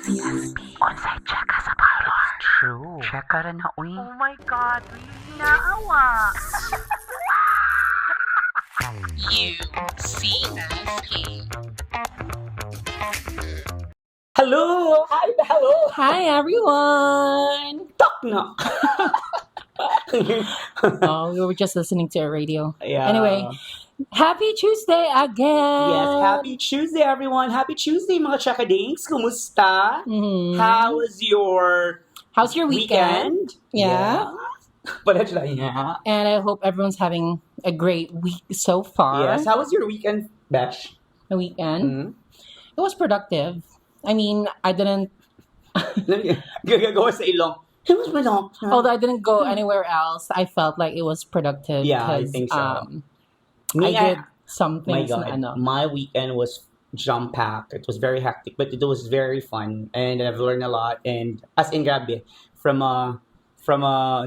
UCSB. On-site check sa parlor. True. Check ka rin na, uy. Oh my God, really naawa. UCSB. Hello! Hello! Hi everyone! Talk na! Oh, we were just listening to a radio. Yeah. Anyway, happy Tuesday again! Yes, happy Tuesday everyone! Happy Tuesday mga chakadings! Kumusta? Mhm. How's your How's your weekend? Yeah. Pala sila, yeah. And I hope everyone's having a great week so far. Yes, how was your weekend, Besh? The weekend. Mm-hmm. It was productive. I mean, I didn't, Gagawa sa ilong. It was my dog. although I didn't go anywhere else, I felt like it was productive. Yeah, I because, think so. I Me, did some my things na God, ano. my weekend was jam-packed. It was very hectic, but it was very fun. And I've learned a lot. And as in, grabe, from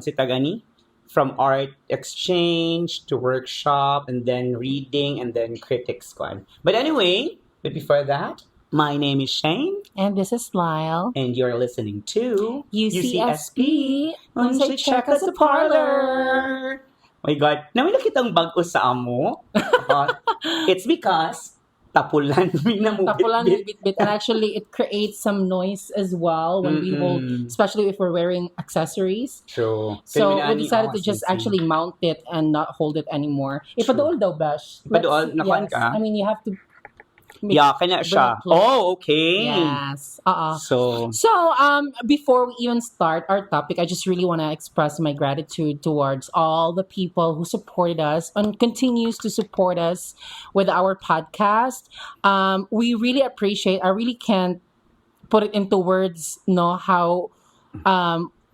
si Tagani, from art exchange to workshop, and then reading, and then critics squad. But anyway, but before that, my name is Shane, And this is Lyle. and you're listening to UCSB. Unsay check us sa parlor. My God, namin nakitang bago sa amo. It's because tapulan mi na mo Tapulan bitbit. bit. And actually, it creates some noise as well when we hold, especially if we're wearing accessories. True. So we decided to just actually mount it and not hold it anymore. Ipadool daw, Bash. Ipadool? Nakuhaan ka? I mean, you have to make Yeah, kanya siya. close. Oh, okay. Yes. So, So, before we even start our topic, I just really want to express my gratitude towards all the people who supported us and continues to support us with our podcast. We really appreciate. I really can't put it into words. No, how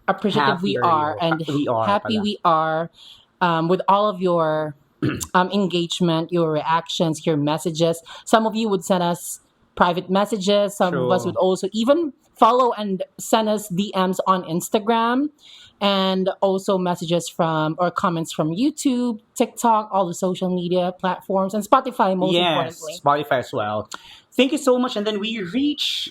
appreciative we Happier are you- and we are happy pala. we are with all of your engagement, your reactions, your messages. Some of you would send us private messages. Some of us True. would also even follow and send us DMs on Instagram, and also messages from or comments from YouTube, TikTok, all the social media platforms, and Spotify most yes, importantly. Spotify as well. Thank you so much. And then we reach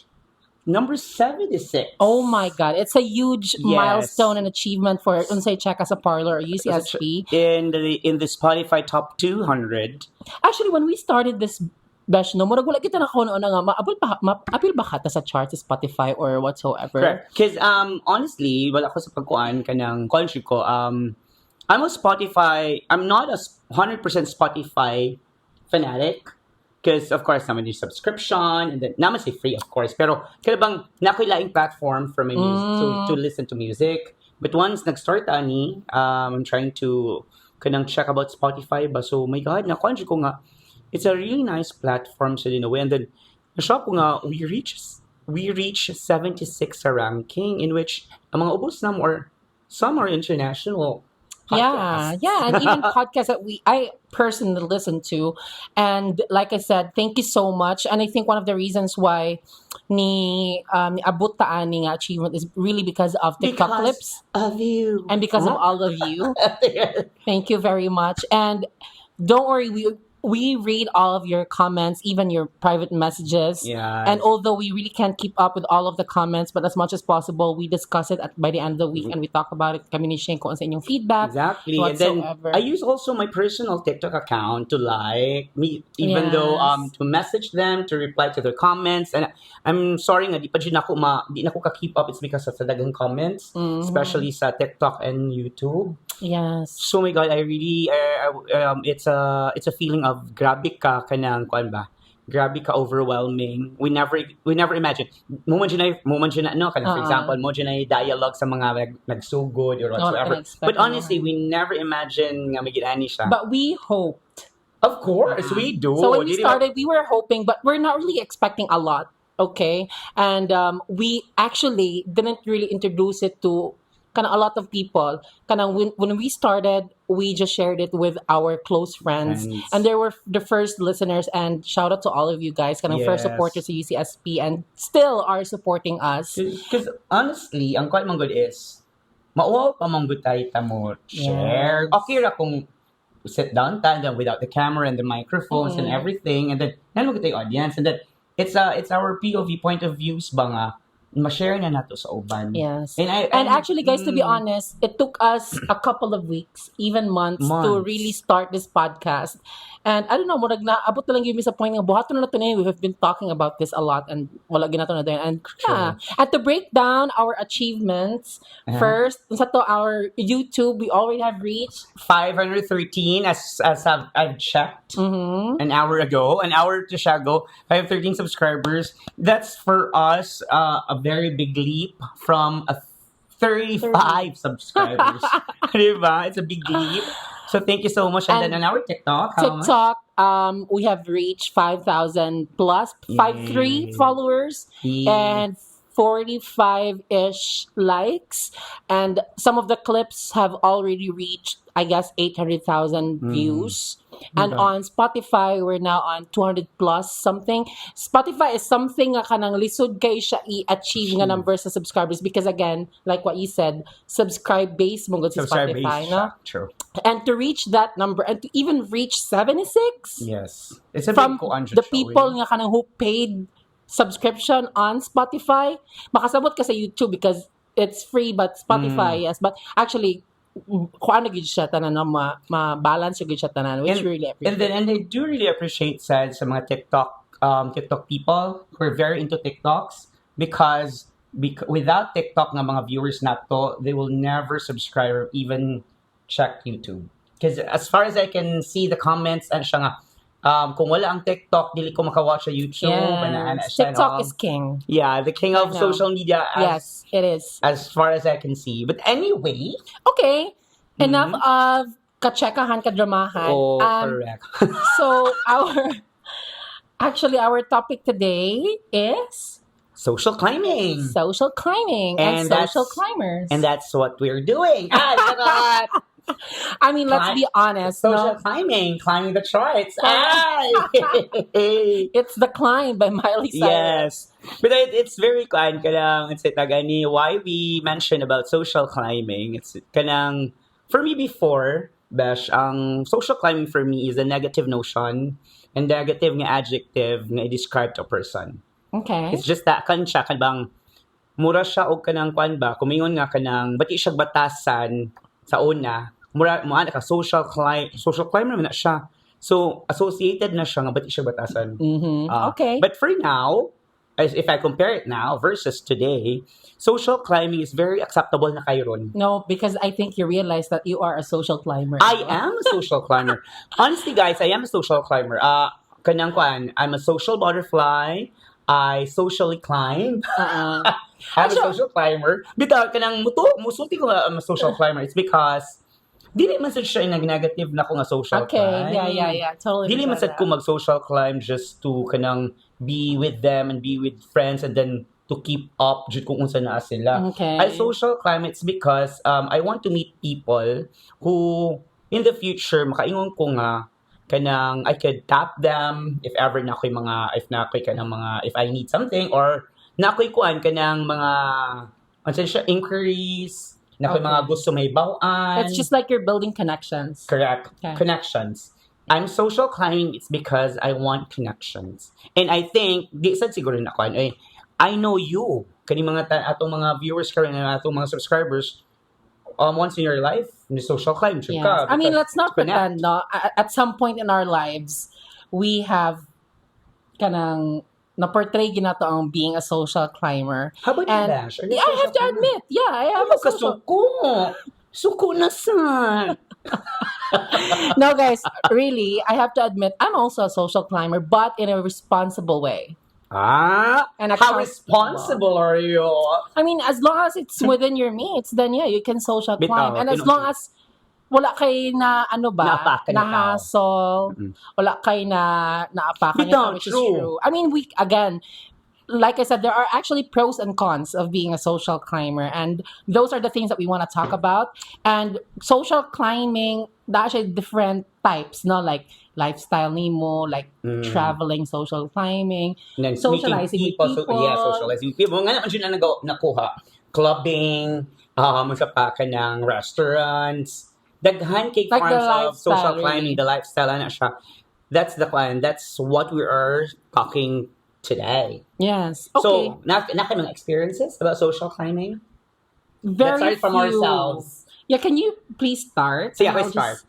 number 76. Oh my God, it's a huge Yes. milestone and achievement for Unsay Check as a Parlor or UCSP. In the Spotify top 200. Actually, when we started this bash, no, murag wala kita na kuno na nga maapil ba kata sa chart sa Spotify or whatsoever. Correct. Because honestly, wala ko sa pagkuan kanang country ko. I'm a Spotify. I'm not a 100% Spotify fanatic. Because of course, naman yung subscription and then naman say free of course. Pero kaya bang nakuilaing platform for my music to listen to music. But once nag-start ani, I'm trying to kanang check about Spotify ba. So my God, nakuan ko nga. It's a really nice platform sa din and then na-shock ko nga we reach 76 sa ranking in which ang mga ubos na or some are international podcasts. Yeah, and even podcasts that I personally listen to. And like I said, thank you so much. And I think one of the reasons why ni abot ta ani nga achievement is really because of TikTok clips of you. and because of all of you. Thank you very much. And don't worry, we read all of your comments, even your private messages. Yeah. And although we really can't keep up with all of the comments, but as much as possible, we discuss it by the end of the week and we talk about it. Kami ni Shane kung ano sa inyong feedback. Exactly. And then Whatsoever. I use also my personal TikTok account to like me, even though Yes. to message them, to reply to their comments. And I'm sorry nga di pa di na ko ka-keep up. It's because of the daghang comments, especially sa TikTok and YouTube. Yes. So my God, I really it's a feeling of grabe ka kanang kuan ba? Grabe ka overwhelming. We never imagine. Mo man na no kanang for example, mo dyan ay dialogue sa mga nagsugod or whatsoever. expect But na honestly, we never imagine nga may ginaani siya. But we hoped. Of course, we do. So when we Di ba? started, we were hoping, but we're not really expecting a lot. Okay. And we actually didn't really introduce it to kind of a lot of people. When we started, we just shared it with our close friends. And they were the first listeners. And shout out to all of you guys, first Yes. supporters of UCSP and still are supporting us. Because honestly, ang kuan man good is mauwaw pa man good tayo tamo share. Yes. Okay ra kung sit down tayo without the camera and the microphones and everything, and then nalog tayo audience, and then it's our POV point of views ba nga ma-share na nato sa uban. Yes. And And actually, guys, to be Mm. honest, it took us a couple of weeks, even months, to Months. really start this podcast. And I don't know, murag na abot na lang yun sa point nga buhaton na nato na yun. We have been talking about this a lot and wala ginato na din. And yeah, and to break down our achievements, Uh-huh. first, sa to our YouTube, we already have reached 513 as I've checked an hour to siya ago, 513 subscribers. That's for us a very big leap from 35 subscribers. Diba? It's a big leap. So thank you so much. And then on our TikTok, how much? TikTok, we have reached 5,000 plus, 53 Yay. followers, Yay. and 45-ish likes. And some of the clips have already reached, I guess, 800,000 views. And Okay. on Spotify, we're now on 200 plus something. Spotify is something nga kanang lisod kay siya i-achieve nga number sa subscribers because again, like what you said, subscribe base mo gud sa Subscribe Spotify, base no? siya. True. And to reach that number and to even reach 76 Yes. It's a from big kuan the people nga kanang who paid subscription on Spotify, makasabot ka sa YouTube because it's free but Spotify, yes. But actually, kung ano gid siya tanan na ma-balance gid siya tanan, which we really appreciate. And I do really appreciate sa mga TikTok people who are very into TikToks because without TikTok nga mga viewers nato, they will never subscribe or even check YouTube. Because as far as I can see the comments, and siya nga, kung wala ang TikTok, dili ko makawatch sa YouTube. Yes. TikTok is king. Yeah, the king of I know. social media Yes, it is. as far as I can see. But anyway, Okay, enough of katsekahan, kadramahan. correct. So our topic today is Social climbing. social climbing and And social that's- climbers. And that's what we're doing. Charot! I mean, let's be honest. Social No? climbing the charts. Ay! It's The Climb by Miley Cyrus. Yes. But it's very kind kanang it's tagani why we mentioned about social climbing. It's kanang for me before, Besh, ang social climbing for me is a negative notion and negative nga adjective nga i-describe to a person. Okay. It's just that kancha kanbang mura siya og kanang kwan ba kumingon nga kanang bati siya batasan sa una mura mo ana ka social climber naman na siya. So associated na siya nga bati siya batasan. Okay. But for now, if I compare it now versus today, social climbing is very acceptable na kayo ron. No, because I think you realize that you are a social climber. I am a social climber. Honestly, guys, I am a social climber. Kanang kwan, I'm a social butterfly. I socially climb. I'm a social climber. Bitaw, kanang musulti ko nga I'm a social climber. It's because dili man sad siya nag-negative na ko nga social Okay. climb. Yeah. Totally. Dili man understand sad ko that. mag-social climb just to kanang be with them and be with friends and then to keep up jud kung unsa naa sila. Okay. I social climb it's because I want to meet people who in the future makaingon ko nga kanang I could tap them if ever na ako'y mga if I need something or na ako'y kuan kanang mga unsa siya inquiries na ako'y Okay. mga gusto may bawaan. It's just like you're building connections. Correct. Okay. Connections. I'm social climbing. It's because I want connections. And I think, di sad siguro na ako, I know you. Kani mga atong mga viewers karon na atong mga subscribers, once in your life, ni social climb Yes. ka. I mean, because let's not connect. pretend, no? At some point in our lives, we have kanang na-portray ginato ang being a social climber. How about you, And Dash? Are you a yeah, I social have to climber? admit, yeah, I have Ano a ka social. suko? Suko na san? No, guys, really, I have to admit, I'm also a social climber, but in a responsible way. How And accountable. responsible are you? I mean, as long as it's within your means, then yeah, you can social Bitaw, climb. And as pinuso. long as wala kay na ano ba, Naapakan na ikaw. hassle, Mm-mm. wala kay na naapakan Bitaw, ikaw, which true. is true. I mean, like I said, there are actually pros and cons of being a social climber, and those are the things that we want to talk about. And social climbing, there's actually different types, no? Like lifestyle nimo, like traveling, social climbing, And then socializing meeting with people. socializing with people. Nga naman siya na nakuha. Clubbing, sa pa ka ng restaurants. Daghan kay Like the forms of social lifestyle, climbing, really. the lifestyle na siya. That's the plan. That's what we are talking today. Yes. Okay. So, na mga experiences about social climbing? Let's Very start from few. ourselves. Yeah, can you please start? So, yeah, And I I'll start. just-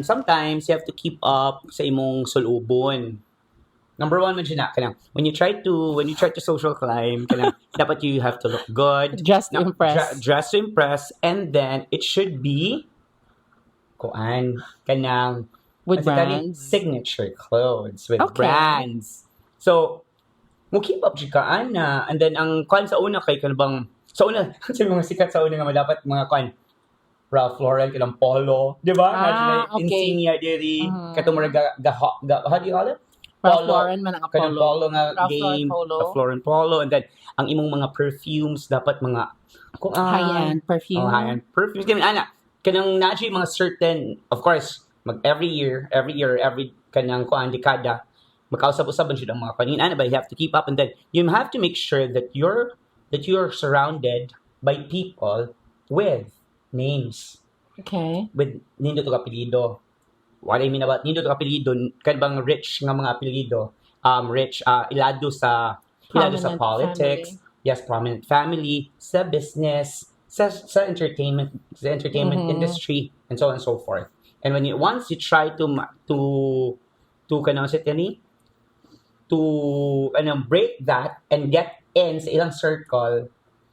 Sometimes you have to keep up sa imong sulubon. Number one, medyo na kanang when you try to social climb, kanang dapat you have to look good, Just to impress. dress to impress, and then it should be kanang With basically, brands. signature clothes with Okay. brands. So, mo keep up jud ka ana, and then ang sa una kay kanang sa una sa mga sikat sa una nga dapat mga Ralph Lauren kanang polo, di ba? Okay. Insignia diri Mhm. katong murag how do you call it? Ralph Polo. Lauren man ang Kanang Apollo. polo nga Ralph Lauren game, polo. Ralph Lauren polo, and then ang imong mga perfumes dapat mga High-end perfume. high-end perfumes. Ana, kanang naji mga certain, of course, every year, every kanang dekada, magkausap-usap jud ang mga kanin. Ana, but you have to keep up, and then you have to make sure that you're surrounded by people with names, Okay. with nindo to apelyido. What I mean about nindo to apelyido, kan bang rich nga mga apelyido, rich ilado sa Prominent politics. family. Yes, prominent family, sa business, sa entertainment Mhm. industry, and so on and so forth. And once you try to kanang sa tani, to break that and get in sa ilang circle,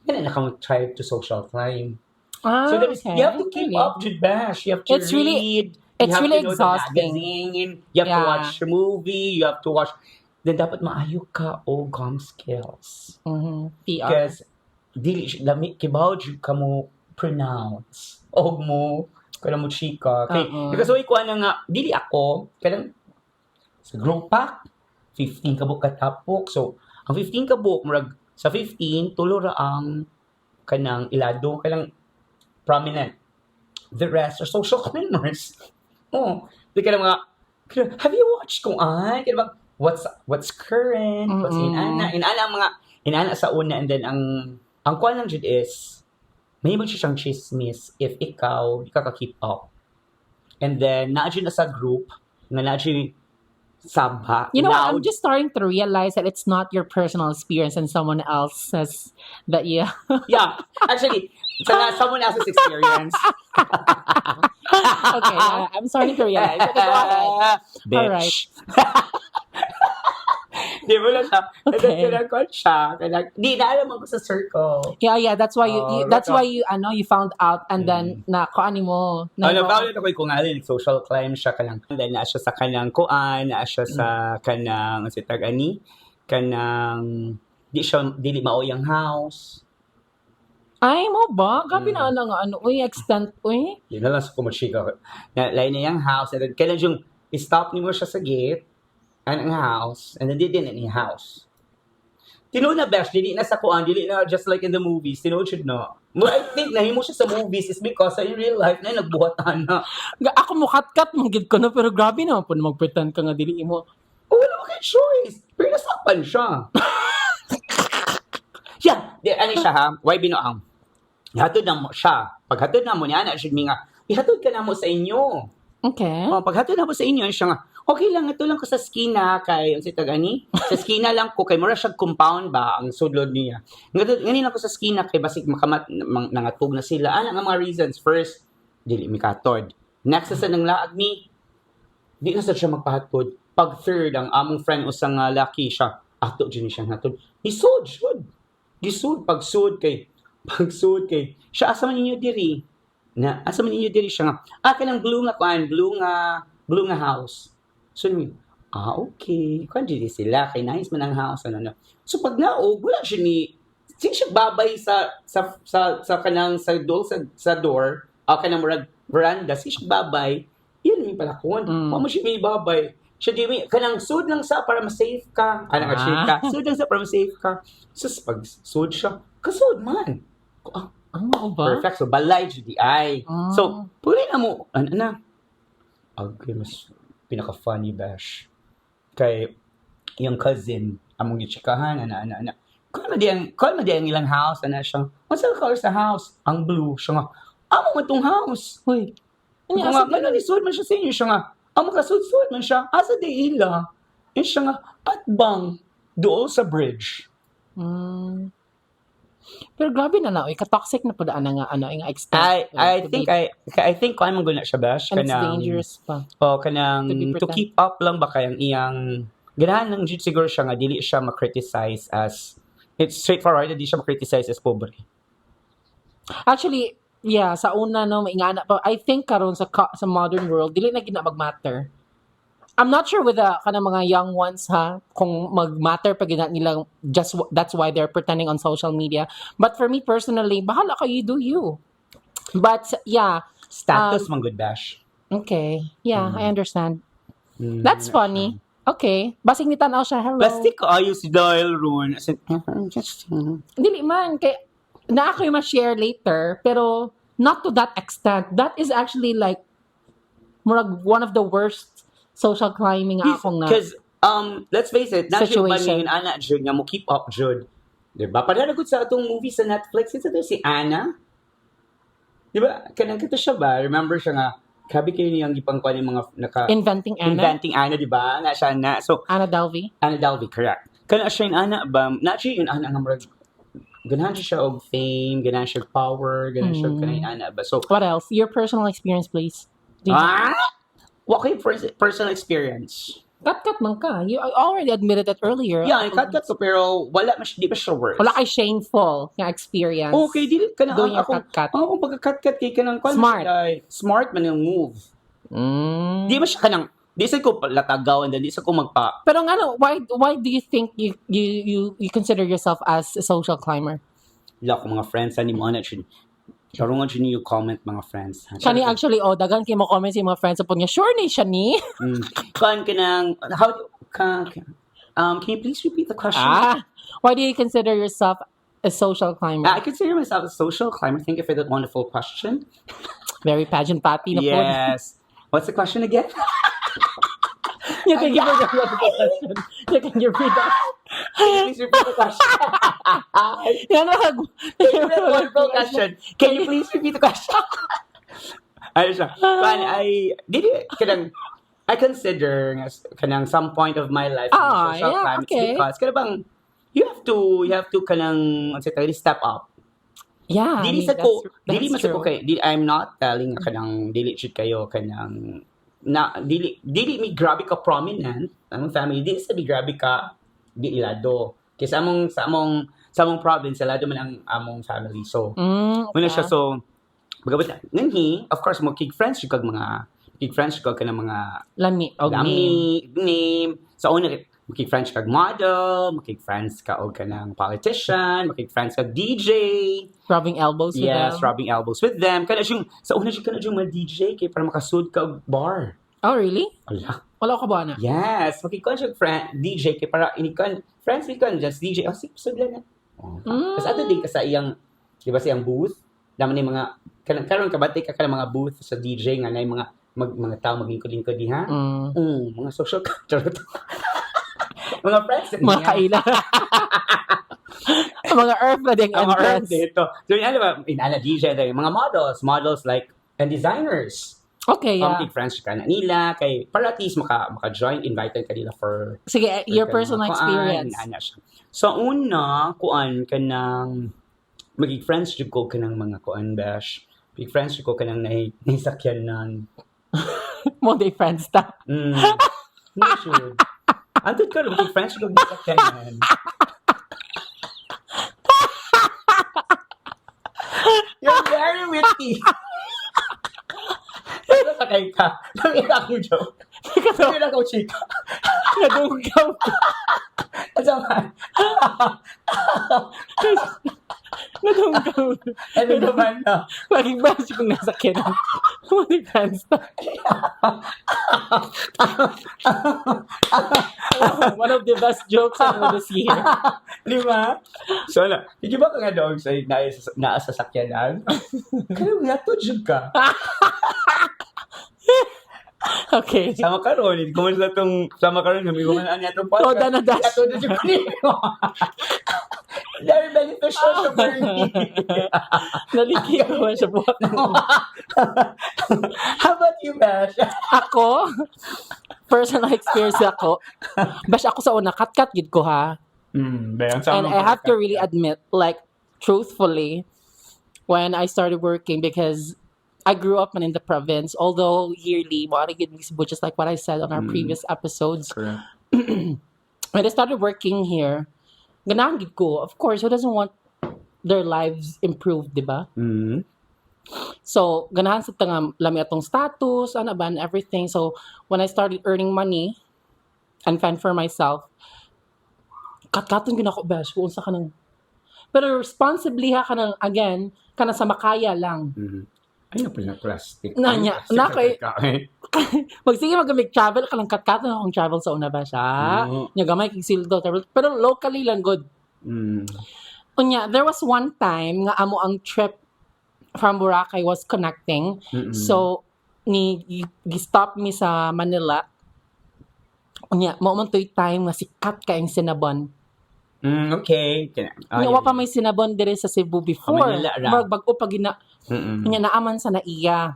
then na ka try to social climb. So that is, okay. you have to keep Really. up with bash. You have to It's really- read. it's you have really to know exhausting. the magazine. You have to Yeah. watch a movie. You have to watch. Then dapat maayo ka o com skills. Mhm. PR. Because dili lami kibaw jud ka mo pronounce og mo kanang mo chika kay nagasuy ko nga dili ako kanang sa group pack 15 ka buok katapok. So ang 15 ka buok murag sa 15 tulo ra ang kanang ilado kanang prominent. The rest are social climbers. Oh, di ka mga have you watched kung what's current, what's inana ang mga sa una, and then ang kwan lang jud is mahimong siya siyang chismis if ikaw di ka keep up. And then naa jud na sa group nga naa jud sabha. You know what? Now, I'm just starting to realize that it's not your personal experience and someone else says that you. yeah, actually someone else's experience. Okay, I'm starting to realize. Okay, go ahead. Bitch. Alright. Di mo lang siya. Okay. Kailangan siya. Di na alam ako sa circle. Yeah, that's why that's Right. why you found out and then na kuani mo. Napaulit ako kung social climb siya kanang. And then naa siya sa kanang kuan, naa siya sa kanang si tagani, kanang dili maoyang house. Ay mo ba? Gabi na nga extent uy. Di na lang sa kumachika. Lain na yung house. And then kailan yung stop ni mo siya sa gate, ang house, and then di din yung house. Tinood na besh, dili na sa kuan, dili na just like in the movies, tinood siya na. I think nahimo siya sa movies is because in real life na nagbuhatan na. Ako mo kat mong gid ko na pero grabe na po magpretend ka nga dili mo. Oh, wala mo kay choice. Pero nasapan siya. Yeah, ano siya ha? Why binoang? Ihatod na mo siya. Paghatod na mo niya, na siya nga, ihatod ka na mo sa inyo. Okay. Paghatod na mo sa inyo, siya nga, okay lang, ito lang ko sa skina kay, si tagani, sa skina lang ko, kay mura siya compound ba, ang sudlod niya. Ngayon lang ko sa skina, kay basig makamat, nangatog na sila. Ano ang mga reasons? First, dili mi katod. Next, sa nang laag mi, di na sa siya magpahatod. Pag third, ang among friend usang laki siya, ato dyan siya hatod. Isud, sud. Gisud, pagsud kay, siya asa man ninyo diri. Asa man ninyo diri siya nga, kanang blue nga house. So, okay. Kung diri sila, kay nice man ang house, ano. So, pag naog, wala siya siya babay sa kanang sa door, kanang murag veranda, siya babay, yun yung palakon. Mo siya may babay. Siya di kanang sud lang sa para ma-safe ka. Kanang chika. Sud lang sa para ma-safe ka. So, pag sud siya, kasud man. Ano ba? Perfect. So, balay siya di ay. So, puli na mo, okay, mas pinaka-funny bash. Kay, yung cousin, among gitsikahan, Call mo di ang ilang house, siya. What's the color sa house? Ang blue. Siya nga, amo mo itong house. Hoy. Kung nga, lisod man siya sa inyo. Siya nga, amo kasud-sud man siya. Asa di ila? Yun siya nga, atbang, doon sa bridge. Mm. Pero grabe na na, ka-toxic na po daan nga, nga extent. I think kung ano guna siya, Bash, And it's dangerous pa. kanang, To be to keep up lang ba kayang iyang, ganahan lang dito siguro siya nga, dili siya ma-criticize as, it's straightforward, hindi siya ma-criticize as pobre. Actually, yeah, sa una no maingana pa. I think karon sa modern world dili na gina mag-matter. I'm not sure with the kanang mga young ones ha kung mag-matter pa gina nilang that's why they're pretending on social media. But for me personally, bahala kayo, do you. But yeah, Status man good, Bash. okay. Yeah, I understand. That's Mm, funny. Okay. Basig ni tanaw siya. Hello. Plastic ko ayos si Dial Ron. As in, just, Dili man kay na ako yung ma-share later pero not to that extent. That is actually like murag one of the worst social climbing nga akong na. Because, let's face it, na Jud man Situation. yung Ana Jud nga mo keep up Jud. Diba? Padalagot sa atong movie sa Netflix, ito si Ana. Diba? Kanang kito siya ba? Remember siya nga, grabe kayo niyang ipangkuhan yung mga Inventing Anna. inventing Ana, diba? Nga siya na. So, Anna Delvey. Ana Dalvi, correct. Kana siya yung Ana ba? Na siya yung Ana nga marag, ganahan siya og fame, ganahan siya og power, ganahan siya og kanang Ana ba? So, What else? Your personal experience, please. Do you- What kayo personal experience? Cut man ka. You already admitted that earlier. Yeah, cut ko pero wala mas di pa siya worse. Wala kay shameful nga experience. Okay, dili ka na Doing your ako. cut-cut. Kung pagka-cut-cut kay kanang Smart. Smart man yung move. Mm. Di ba siya kanang di sa ko latagawan di sa ko magpa. Pero nga no, why do you think you consider yourself as a social climber? Wala ko mga friends ani mo na siya. Karungan siya niyo comment mga friends. Siya ni actually, dagan kayo mo comment sa mga friends sa niya. Sure ni siya ni. Kan kanang can you please repeat the question? Why do you consider yourself a social climber? I consider myself a social climber. Thank you for that wonderful question. Very pageant papi na po. Yes. What's the question again? You can give her the question. You can give her that. Please repeat the question. Yan ang Wonderful question. Can you please repeat the question? Ano siya? I consider kanang some point of my life social yeah, climate okay. because kanang you have to kanang step up. Yeah, Dili I mean, sa ko, that's dili man sa ko true. kay, I'm not telling kanang dili jud kayo kanang na dili mi grabe ka prominent ang family dili sa grabe ka di ilado kasi sa among province ilado man ang among family so muna siya so bagabot nanghi of course mo kig friends jud kag kanang mga Lami. name sa una makig friends kag model makig friends ka og kanang politician makig friends kag DJ. Rubbing elbows with Yes, them. rubbing elbows with them. Kana yung, sa una siya kana yung mga DJ kay para makasud ka og bar. Oh, really? Ala. Wala ka ba na? Yes, makikon siya DJ kay para inikan friends ni kan just DJ. Oh, sige, sud lang na. Tapos ato din ka sa iyang, di ba siyang booth? Daman ni mga karon kabati ka kanang mga booth sa DJ nga na mga mga tao maglingkod-lingkod di ha. Mga social culture. Mga friends. Mga kaila. Mga earth na ding Ang entrance. dito. So, yun, ba, inala DJ, mga models like, and designers. Okay, yeah. Big friends ka na nila, kay, para at least maka-join, invited ka nila for, Sige, your for personal mga experience. Ana siya. So, una, kuan ka ng, magig friends jud ko ka ng mga kuan, bash. Big friends jud ko ka ng naisakyan ng, Mo day friends ta. no sure. Antod ka, magig friends jud ko naisakyan ng, You're very witty. Sakay ka. Nakita ko joke. Nakita ko chika. Nadunggaw. Asaman. Nadunggaw. Ano naman na? Laging ba siya kung nasa kinan? Mo day friends ta. One of the best jokes I know this year. Di ba? So, hindi ba ka nga doon sa naasasakyanan? Kaya nga to, jug ka. Okay. Sama ka ron. Sama ka ron. Humigo man niya itong podcast. Toda na dash. Ito na jug ko. Very beneficial to me. Naliki ko siya buhat. How about you, Bash? Ako, personal experience ako. Bash ako sa una, kat-kat gid ko ha. And I have to really admit, like, truthfully, when I started working, because I grew up in the province, although yearly, just like what I said on our previous episodes. Correct. When I started working here, ganahan gid ko. Of course, who doesn't want their lives improved, di ba? So, ganahan sa tanga lami atong status, ano ba, and everything. So, when I started earning money and fend for myself, kat-katon gina ko, besh, kung sa kanang. Pero responsibly ha kanang, again, kanang sa makaya lang. Ay, na pala plastic. Nanya, magsige mag-travel ka lang, kat-katon akong travel sa una ba siya? Nya gamay kigsildo travel, pero locally lang good. Unya, there was one time nga amo ang trip from Boracay was connecting. So, gi-stop me sa Manila. Unya, mo to'y time nga sikat kayong Cinnabon. Okay. Unya, pa may Cinnabon dire sa Cebu before. Manila ra. Bago pa gina. Unya, naaman sa naiya.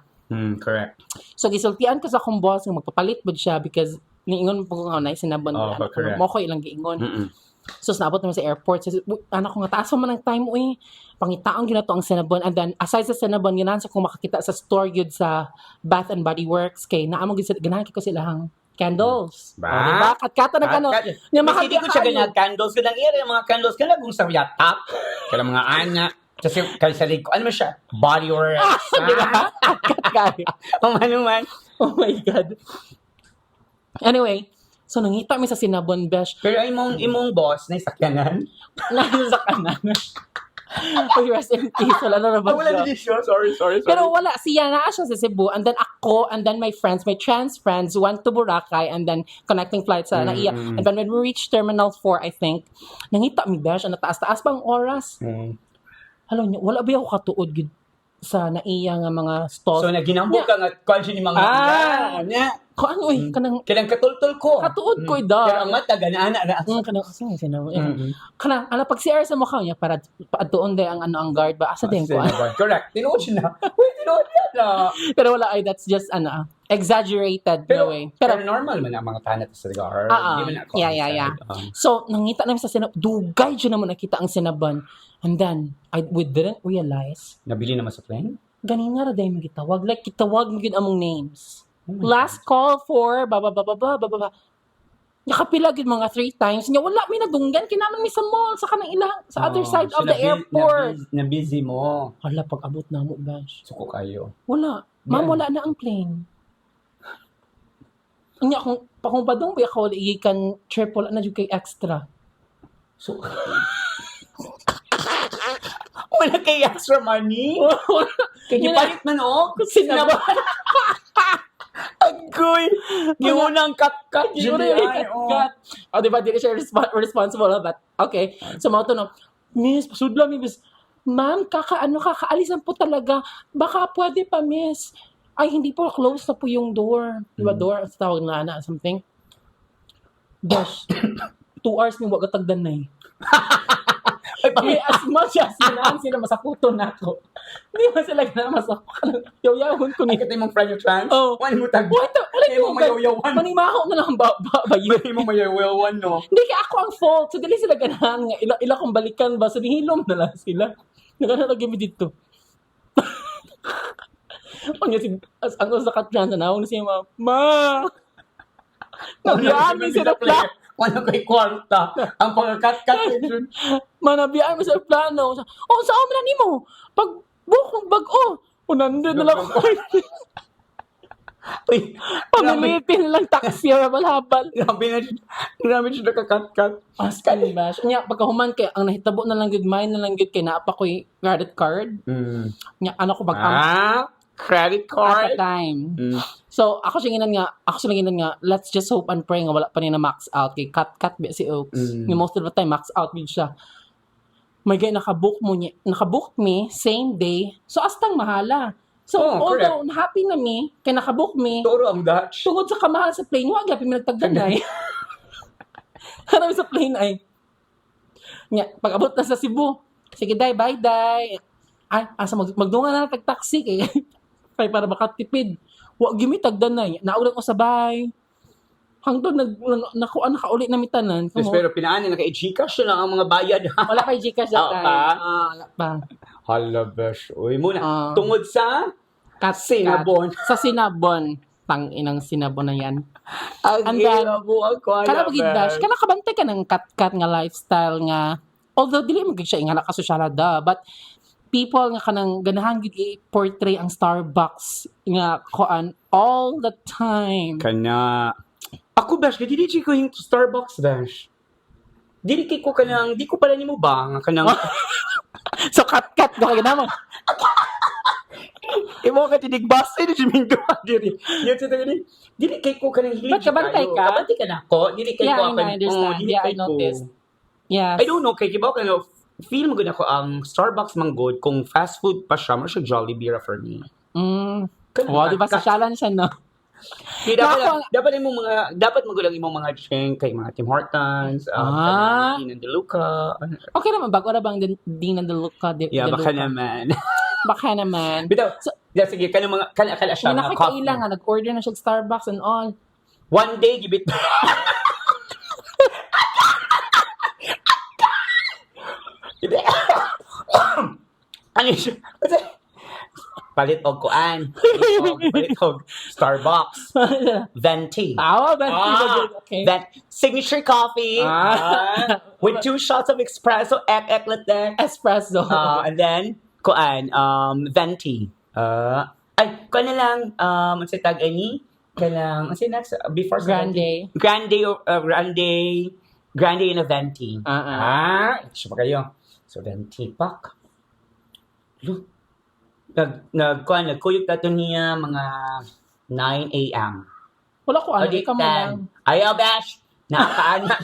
Correct. So, gisultian ko sa akong boss nga magpapalit ba siya because niingon po ko nga na Cinnabon. Correct. Mo ko ilang giingon. So, naabot naman sa airport. So, anak ko nga, taas man ang time, pangitaang ginato ang Cinnabon. And then, aside sa Cinnabon, ganahan sa kung makakita sa store yun sa Bath and Body Works. Kay naamang ganahan ko silang candles. Diba? Kat-kata na gano'n. Hindi ko siya ganyan. Candles ko lang area. Mga candles ka lang kung sa yatap. Kaya mga anak. Kasi sa ko, ano mo siya? Body Works. Diba? Kat-kaya. Manuman. Oh my God. Anyway, so nangita mi sa Cinnabon, besh. Pero imong boss na sakyanan. Nasa sa kanan. Pag rest in peace, wala na naman Wala siya. na sorry. Pero wala, siya na siya sa Cebu, and then ako, and then my friends, my trans friends, went to Boracay, and then connecting flights sa Naiya. And then when we reached Terminal 4, I think, nangita mi, besh, ang nataas-taas pang oras. Halo niya, wala ba ako katuod gid sa Naiya nga mga stalls? So, naginambok ka nga, kwan siya ni mga Ko ano kanang Kinang katultol ko. katuod ko da. Pero ang mata, ganaan na. Kanang kasi sinabi. Kanang ano pag CR sa mukha niya para paatuon day ang ano ang guard ba asa din ko. Correct. Tinuod siya na. Tinuod na. Pero wala ay that's just exaggerated in a way. Pero normal man ang mga tanat sa lugar. Yeah. So nangita namin sa dugay siya naman nakita ang Cinnabon. And then we didn't realize Nabili naman sa plane? ganina ra day magitawag like kitawag mo gid among names. Last call for baba. Nakapila gid mga 3 times. Nya wala mi nadunggan kinaman mi sa mall sa kanang ilang sa other side of the airport. Na busy mo. Hala pag abot na mo bash. Suko kayo. Wala. Ma'am, wala na ang plane. Nya kung badong ba ako igikan triple na jud kay extra. So wala kay extra money? Can you palit man Cinnabon. Agoy! Giunang kat-kat. Kat. O, diba, di na siya responsible, but okay. So, mga to, miss, pasudla, miss. Ma'am, kakaalisan po talaga. Baka pwede pa, miss. Ay, hindi po, close na po yung door. Diba, door, ang tawag na, something. Gosh, 2 hours ni wag katagdan na as much as sila masakuto na ako. Hindi mo sila na masakuto. Yaw-yawon ko ni. Ikot mong friend yung trans? Wala mo tag. Wala mo mayaw-yawan. Manimaho na lang ba yun? Hindi mo mayaw-yawan, no? Hindi kaya ako ang fault. So, dili sila ganahan nga. Ila kong balikan ba? So, nihilom na lang sila. Nagana lagi mo dito. Ang sa ka-trans na nawag na siya, Ma! Nabiyaan mo sila plano. Wala kay kwarta. Ang pagkakat-kat. Manabiyaan mo sa plano. Saan mo na ni mo? Pag bukong bag-o. Nandun na lang ako. Pamilitin lang taxi or malhabal. Grabe siya nakakat-kat. Askan ba? Nya, pagkahuman kay, ang nahitabo na lang good mine na lang good kay naapa ko'y credit card. Nya, ano ko credit at card? the time. So, ako singinan nga, let's just hope and pray nga wala pa rin na max out. Kay cut ba si Oaks. Most of the time, max out din siya. May gay nakabook me, same day. So, astang mahala. So, although happy na me, kay nakabook me, Toro ang Dutch. tungod sa kamahal sa plane, wag yapin mi nagtagdanay. Hanap sa plane ay. Nya, pag abot na sa Cebu, sige day, bye day. Ay, asa magdungan na tag-taxi kay. Kay para makatipid. Wa gimi tagdanay. Naulan ko sabay. Hangtod nakuha nakaulit na mitanan. Yes, pero pinaanin na kay Gcash lang ang mga bayad. Wala kay Gcash that Wala time. pa? Wala pa. Hala, besh. Uy, muna. Ah. Tungod sa Sinabon. Sa Sinabon. Tang inang Sinabon na yan. Ang And then, ilabo ako. Kana magigdash, kana kabantay ka ng kat-kat nga lifestyle nga. Although dili mo siya ingala ka sosyalada, but people nga kanang ganahan gid i-portray ang Starbucks nga kuan all the time. Kana. Ako, besh, dili ko yung Starbucks, besh. Dili ko kanang, di ko pala nimo ba nga kanang So kat-kat ba kaya naman? imo ka tinigbasa ni Jimingo diri. Yun sa tagani. Dili kay ko kanang hilig. Ba't kabantay ka? Kabantay ka na ako. Dili kay Yeah, ko I know, I understand. dili Yeah, I kay ko. noticed. Yes. I don't know kay kibaw kano feel mo gud ako ang Starbucks man good kung fast food pa siya, mo siya Jollibee ra for me. Kana- Di ba sosyalan siya, no? Kaya Nako. dapat magulang imong mga drink kay mga Tim Hortons, Dean and DeLuca. Okay naman, bago na bang Dean and DeLuca? Yeah, baka naman. Baka naman. Bitaw, sige, kanang mga kala siya Yung mga coffee. nakikailang nga, nag-order na siya sa Starbucks and all. One day, gibit. Ano siya? Palit og kuan. Palit og Starbucks. Venti. Tawa ba? Okay. That signature coffee with 2 shots of espresso, ek latte. Espresso. And then kuan venti. Ay, kuan na lang ano sa tag ani? Kanang ano next before sa Grande. Grande in a venti. Siya pa kayo. So venti pack. Look. Nagkuyog tato niya mga 9 a.m. Wala ko ano, ikaw mo lang. Ayaw, Bash! Nakakaana.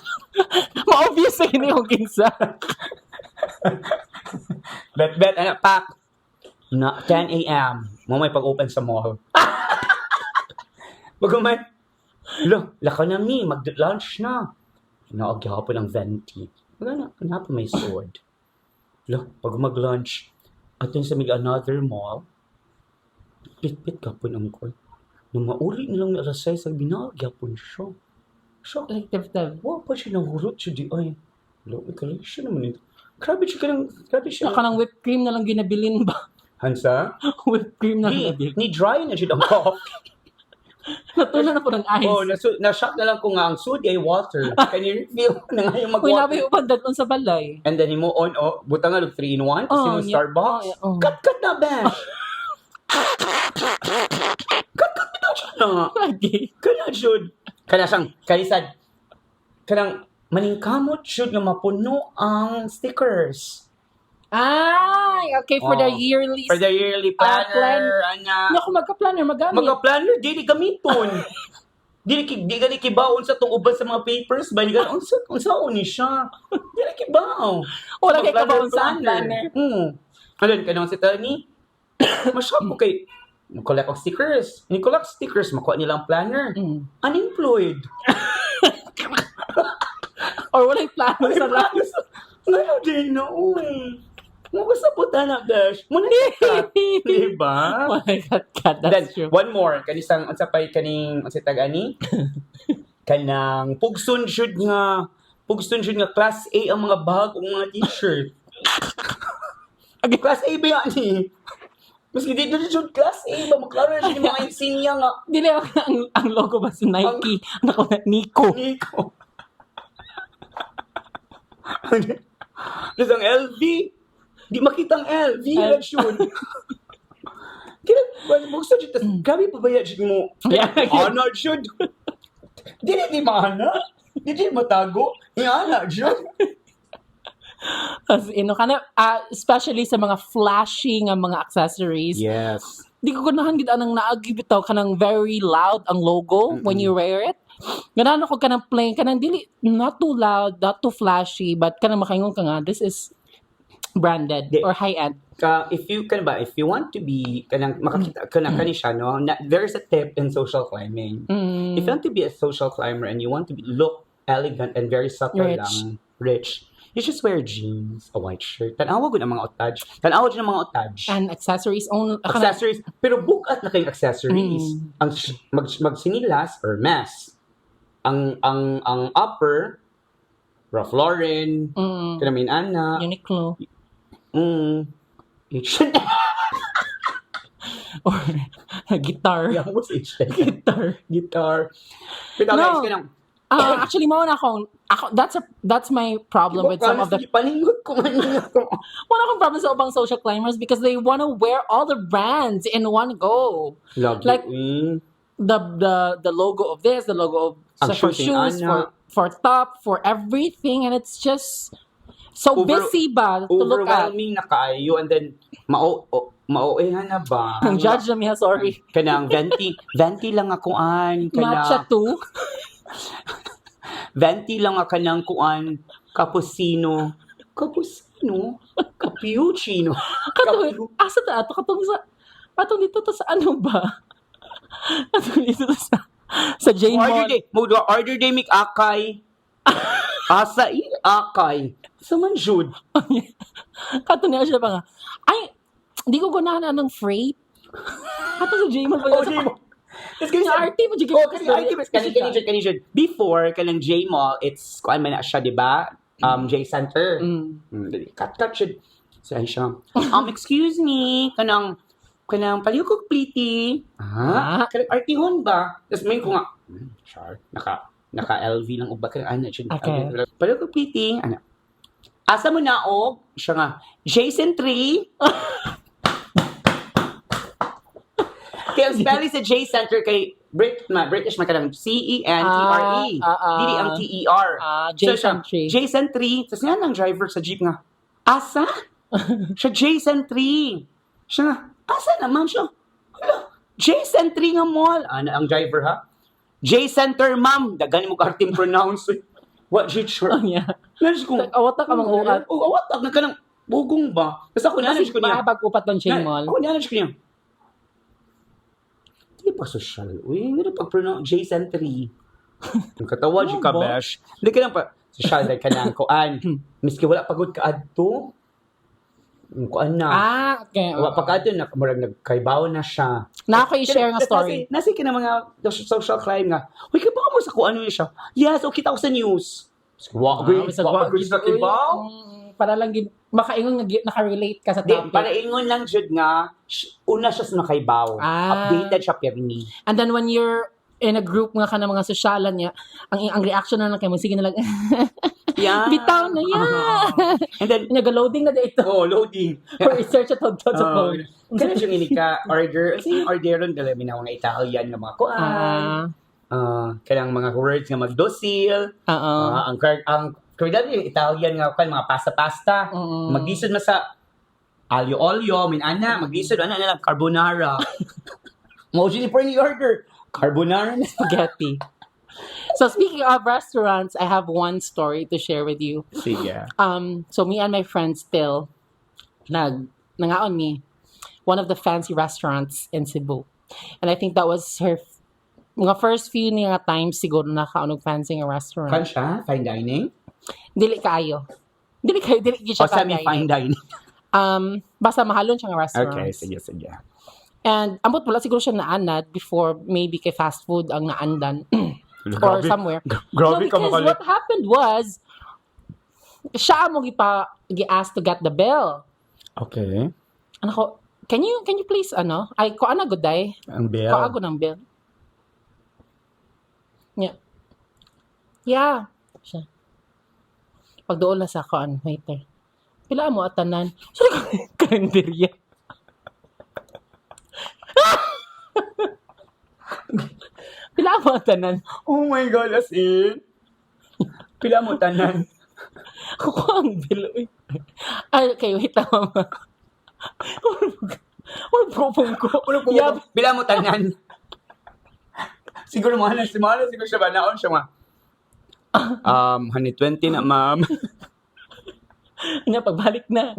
Ma-obvious sa hindi yung kinsa. Bet, anak, pak. 10 a.m. Mo may pag-open sa mall. Bagumay. Laka na mi, mag-lunch na. Naagihapon ang venti. Wala na may sword. Pag mag-lunch, atin sa another mall, pit-pit kapon ang ko. Nung mauli nilang narasay sa binagyapon siya. Siya, Like, dev. wala pa siya nahurot siya di ay. Collection naman ito. Grabe siya. Naka ng whipped cream na lang ginabilin ba? Hansa? Whipped cream na lang ginabilin. Ni dry na siya ang coffee. Natunan na po ng ice. Na-shock na lang ko nga ang sudi ay water. Can you refill na nga yung Uy, nabi mag-water? upan dadon sa balay. And then mo on, buta nga 3-in-1 kasi yung Starbucks. Oh. Cut na, Bash! Cut na siya na. Lagi. Kana jud. Kana siyang kalisad. Kanang maningkamot jud nga mapuno ang stickers. Ay, okay, for the Oh. yearly. For the yearly planner, ana. Hindi ako magka-planner, magamit. Mga-planner, dili gamiton. Di gali kibaon sa tong uban sa mga papers ba? Di gali, unsaon ni siya? Dili kibaw. Wala kay Mga kabaon sa planner. Alin, kanang si Tani, masyap ko kay, collect of stickers. Ni collect stickers, makuha nilang planner. Unemployed. Or wala yung plano sa life. Ngayon din na, uy. Mga sa puta na, Dash. Muna ka. Diba? Oh my God, Then, that's true. one more. Kanisang, ang sapay kaning, ang sitag-ani? Kanang, pugsun should nga class A ang mga bag o mga t-shirt. Class A ba yan eh? Mas hindi na should class A ba? Maklaro na siya yung mga insignia nga. Dili ang logo ba sa Nike? Ano ko na, Nico. Nico. Tapos ang LV. Di makita ang LV. Yan should. Kaya, buksan siya. Tapos, grabe pa ba yan siya mo? Yeah. Ana should. Di maana. Di matago. Ana should. As especially sa mga flashy nga mga accessories. Yes. Di ko ganahan gid anang naagi bitaw kanang very loud ang logo when you wear it. Ganahan ako kanang plain kanang dili not too loud, not too flashy, but kanang makaingon ka nga this is branded or high end. If you want to be kanang makakita kani siya no, there's a tip in social climbing. If you want to be a social climber and you want to look elegant and very subtle rich, you just wear jeans, a white shirt. Tanawa gud ang mga otage. Tanawa gud ang mga otage. And accessories only. Accessories, pero bukat na kayong accessories. Ang magsinilas or mask. ang upper Ralph Lauren, kanamin ana. Uniqlo. H&M. Or guitar. Yang mo sa H&M. Guitar. Pero No. guys, kanang Actually, mo na ako, that's my problem with some of the paningot ko man. one akong problem sa ubang social climbers because they want to wear all the brands in one go. Lagi. Like, the logo of this, the logo of Ang for shooting, shoes, ana. for top, for everything, and it's just so busy ba to look at. Overwhelming na kaayo and then maoehan na ba? Ang judge na miha, sorry. Kanang venti lang ako an Matcha too. venti lang ako ng kuan cappuccino cappuccino Asa ta ato katong dito to sa ano ba? Katong dito to sa Jane Mall. order day make akay asa akay sa man jud Katong niya siya pa nga. Ay, di ko ganahan ng freight. Katong sa Jane Mall. Tapos ganyan Sa RT mo, kanina before kanang J Mall, it's kuan man na siya, di ba? J Center. Cut siya. Saan siya? Excuse me, kanang palihog pliti. Kanang artihon ba? Tapos may ko nga, sure, naka LV lang uba kanang ana siya. Okay. Palihog pliti, ana. Asa mo na og? Siya nga, Jason 3. Kaya ang spelling sa J Center kay British man kanang CENTRE. Dili ang TER. Jason 3. Jason 3. Tapos nga ng driver sa jeep nga, asa? Siya Jason 3. Siya nga, asa naman siya? Hala, Jason 3 nga mall. Ang driver ha? J Center, ma'am. Dagani mo ka arting pronounce. What did sure? Yeah. Nalis kong, Awatak ka mga uat. awatak. Nagkanang bugong ba? Tapos ako nalis ko niya. Makapag-upat ng Jane Mall. Ako nalis ko niya. Hindi pa social. Uy, hindi na pag-pronounce Jason 3. Ang katawa, Ano ka, ba? besh. Hindi ka lang pa. Social, dahil ka na ang kuan. Miski wala pagod ka adto. Ang kuan na. Okay. Wala pa ka adto, murag nagkaibaw na siya. Na ako i-share nga story. Nasi ka na mga social crime nga. Uy, kaya baka mo sa kuan yun siya. Yes, o kita ko sa news. Wag sa kibaw. Para lang makaingon nga naka-relate ka sa topic. Para ingon lang jud nga, una siya sa nakaibaw. Updated siya pirmi. And then when you're in a group nga ka ng mga sosyalan niya, ang reaction na lang kayo, sige na lang, Yeah. bitaw na yan. And then, Nag-loading na dito. loading. For research at hot sa phone. Kaya yung ini ka order. Kasi yung orderon, dala minaw nga Italian nga mga kuan. Kanang mga words nga magdosil. Ang kaya yung Italian nga kan mga pasta-pasta. Magdisod na sa alio-olio, magdisod na lang carbonara. Mo ni for any order. Carbonara na Spaghetti. So speaking of restaurants, I have one story to share with you. Sige. So me and my friends still nangaon me one of the fancy restaurants in Cebu. And I think that was her mga first few nga times siguro nakaon og fancy nga restaurant. Kan siya? Fine dining? Dili kayo siya Semi fine dining. Basta mahalon siya nga restaurant. Okay, sige. And ambot wala siguro siya naanad before maybe kay fast food ang naandan or somewhere. Grabe ka because makalit. what happened was siya mo gi-ask to get the bill. Okay. Ano ko, can you please ay ko ana goday. Ang bill. Ko ako ng bill. Yeah. Siya. Pag doon na sa koan, waiter. Pila mo atanan? Sorry ka, kalenderya. Pila mo atanan? Oh my God, as in? Pila mo tanan? Kukuha ang bill. Ay, kayo, hita mama. Wala propong ko. Yeah. Pila mo tanan? Siguro mahal siguro siya ba? Naon siya ma? 120 na, ma'am. Nga, pagbalik na.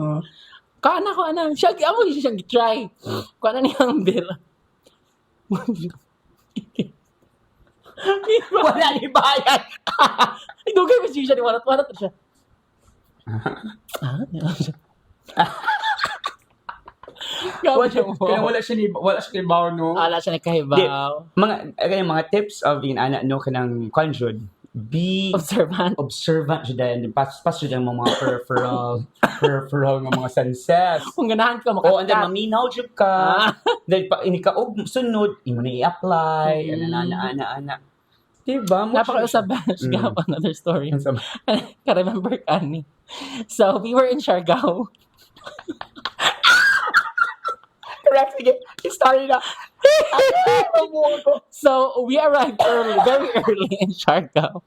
Kaana ko, ana. Siya, ako siyang try. Kaana niya ang bill. Wala ni bayan. Dugay mo siya ni warat-warat na siya. Kaya wala siya ni Bao, no? Wala siya nagkahibaw. Mga tips of yung anak, no, kanang conjud. Be observant siya dahil pas siya ng mga peripheral ng mga sunsets. Kung ganahan ka O, and then makakat. maminaw jud ka. Dahil pa ini ka og sunod, imo na i-apply, ana. Diba? Napaka-usab ba? Siya pa another story. Ka-remember ka ni. So, we were in Siargao. Correct, sige. Story na. So, we arrived very early in Siargao.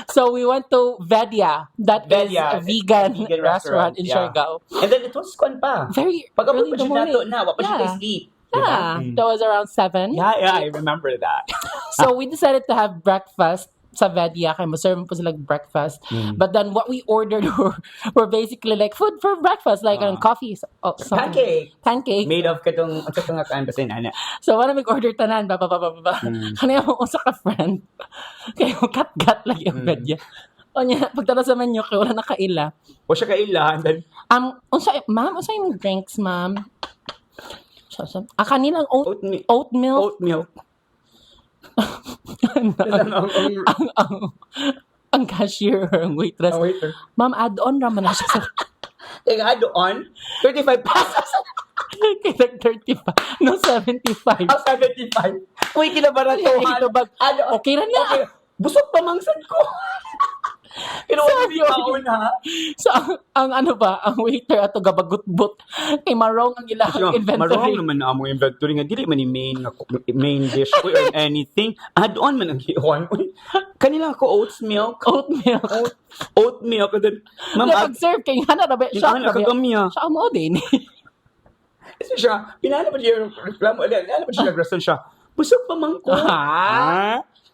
So, we went to Vedia. That is a vegan restaurant in Siargao. And then it was fun pa. Very Pag-abot early pa in the siya nato morning. na, wapa siya Yeah. tayo sleep. Yeah, that was around 7. Yeah, I remember that. So, we decided to have breakfast sa Vedia. Kaya maserve po sila breakfast. But then, what we ordered were basically like food for breakfast. Like coffee. Pancake. Made of katong nga kain pa nana. So, wala mag-order tanan. Kanina mo sa ka-friend. Kaya kat-gat lang yung Vedia. O niya, pagtala sa menu, kaya wala nakaila. O siya kaila. And then, Ma'am, unsa yung drinks, ma'am? Kanilang oatmeal. ang cashier or ang waitress. waiter. Ma'am, add-on raman na siya sa Teka, doon, 35 pesos. kaya 35. No, 75. 75. Uy, kinabaratuhan. Ito bag, okay na na. Okay. Busog pa mangsan ko. Kinuha niyo kaon ha. So, ang waiter ato gabagot-bot. Kay marong ang ilang inventory. Marong naman na among inventory nga dili man ni main dish or anything. Add-on man ang giwan. Kanila ko oat milk. And then, ma'am, Pag-serve kay hana rabe siya. kagamiya. Siya mo din. Kasi siya, pinala pa siya yung reklamo. Pinala pa siya nag-rason siya. Busog pa man ko.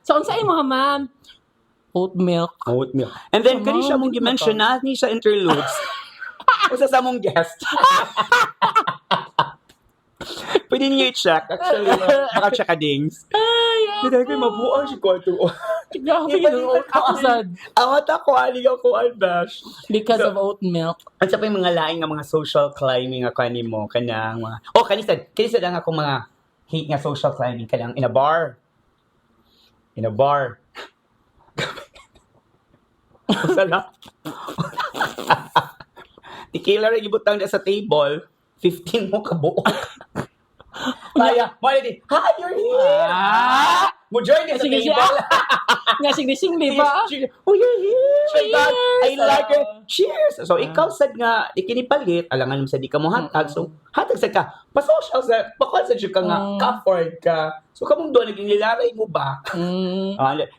So, unsay mo ma'am? Oatmeal. And then, kani siya mong gi-mention na ni sa interludes. Usa sa mong guest. Pwede niyo i-check. Actually, maka-check ka dings. Hindi ko mabuang si Kwarto. Ako sad. Awat ako, aligaw ko, bash. Because of oat milk. At sa pa yung mga laing nga mga social climbing nga kanin mo, kanang mga... kanisa lang ako mga hate nga social climbing, kanang in a bar. Masala. Tequila rin ibutang na sa table, 15 mo kabuo. Kaya, Marley, hi, you're here! Mo join din sa Sige, table. Nga sing-sing, ba? Oh, you're here! My God, I Cheers! like it. Cheers! So, ikaw sad nga, ikinipalit, alangan mo sa di ka mo hatag. So, hatag sa ka, pa-social sa, pa-call sa ka nga, ka-afford ka. So, kamong doon, naging nilaray mo ba?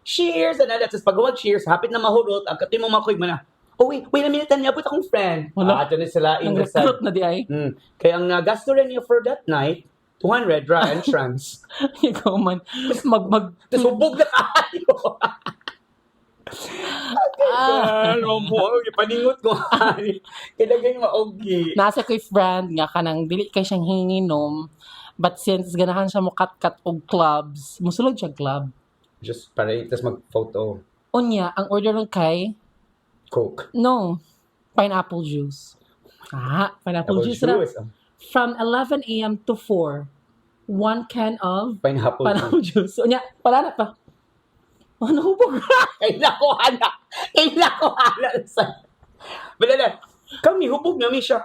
Cheers! And then, pag cheers, hapit na mahurot, ang katin mo makuig mo na, oh, wait a minute, niabot akong friend. Ito na sila, Ang recruit na di ay. Kaya ang gasto rin niyo for that night, 200 ra entrance. Ikaw man. Tapos hubog na kayo. Ipaningot ko. Kaya ganyan maogi. Nasa ko'y friend nga kanang dili kay siyang hinginom. But since ganahan siya mo kat-kat og clubs, musulod siya club. Just para tapos mag-photo. Unya, ang order ng kay Coke. no, pineapple juice. Pineapple juice. From 11 a.m. to 4, 1 can of Pineapple juice. Unya, pala na pa. Nahubog. Ay, nakuha na. Balala, kami, hubog na siya.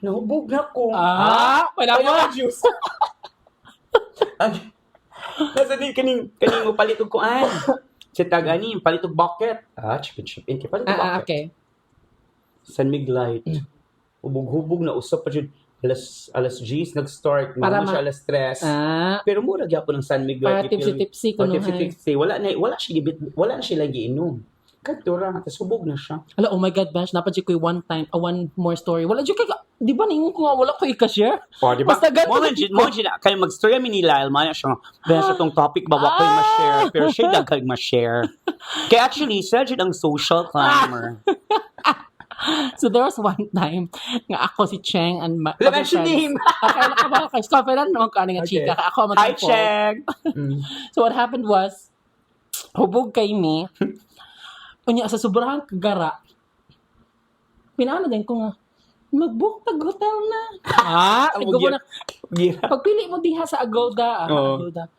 Nahubog na ko. Pineapple juice. Nasa din, kaning mo palitog ko an. Si Tagani, palitog bucket. Chipin. Palitog bucket. Okay. San Miglite. Hubog-hubog na usap pa dyan. Alas 10 nag-start. Para Mama siya alas 3. Pero mura gyapon ng San Miguel. Para tipsy-tipsy ko nung tipsy. Wala na siya lagi inom. Kadtura, tapos hubog na siya. Oh my God, Bash, dapat siya ko'y one more story. Wala siya di ba ningon ko nga, wala ko i-share? Di ba? Basta ganito. Mo dyan, kaya mag-story kami nila, almana siya, Bash, itong topic ba, wala ko ma-share, pero siya dagkag ma-share. Kaya actually, siya dyan ang social climber. So there was one time nga ako si Cheng and my Wala other mention friends. name. Okay, nakaba kay confident naman ka nga chika. Ako Hi, matapos. Cheng! So what happened was, hubog kay me. Unya sa sobrang kagara, pinano din ko nga, Mag-book tag hotel na. Ah, Ang ikaw na. Gira. Pagpili mo diha sa Agoda. Oo. Agoda.